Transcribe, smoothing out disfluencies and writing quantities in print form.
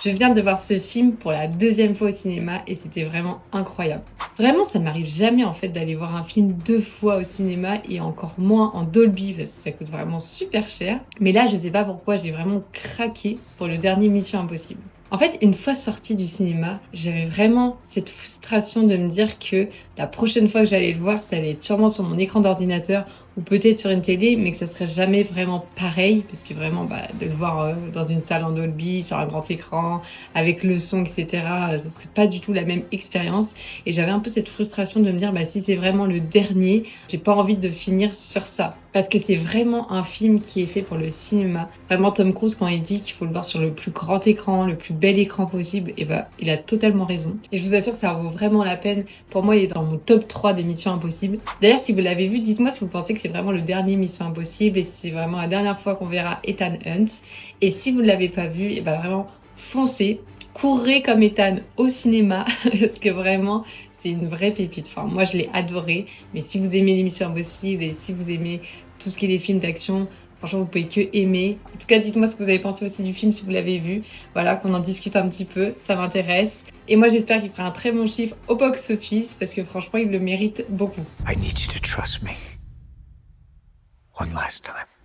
Je viens de voir ce film pour la deuxième fois au cinéma et c'était vraiment incroyable. Vraiment, ça m'arrive jamais en fait d'aller voir un film 2 fois au cinéma et encore moins en Dolby parce que ça coûte vraiment super cher. Mais là, je sais pas pourquoi, j'ai vraiment craqué pour le dernier Mission Impossible. En fait, une fois sortie du cinéma, j'avais vraiment cette frustration de me dire que la prochaine fois que j'allais le voir, ça allait être sûrement sur mon écran d'ordinateur ou peut-être sur une télé, mais que ça serait jamais vraiment pareil, parce que vraiment, de le voir dans une salle en Dolby, sur un grand écran, avec le son, etc., ça serait pas du tout la même expérience. Et j'avais un peu cette frustration de me dire, si c'est vraiment le dernier, j'ai pas envie de finir sur ça. Parce que c'est vraiment un film qui est fait pour le cinéma. Vraiment, Tom Cruise, quand il dit qu'il faut le voir sur le plus grand écran, le plus bel écran possible, et il a totalement raison. Et je vous assure que ça vaut vraiment la peine. Pour moi, il est dans mon top 3 des Missions Impossibles. D'ailleurs, si vous l'avez vu, dites-moi si vous pensez que c'est vraiment le dernier Mission Impossible et si c'est vraiment la dernière fois qu'on verra Ethan Hunt. Et si vous ne l'avez pas vu, vraiment, foncez, courez comme Ethan au cinéma, parce que vraiment, c'est une vraie pépite. Enfin, moi, je l'ai adoré. Mais si vous aimez les Missions Impossibles et si vous aimez tout ce qui est les films d'action, franchement, vous pouvez que aimer. En tout cas, dites-moi ce que vous avez pensé aussi du film si vous l'avez vu. Voilà, qu'on en discute un petit peu, ça m'intéresse. Et moi, j'espère qu'il fera un très bon chiffre au box-office parce que franchement, il le mérite beaucoup. I need you to trust me. One last time.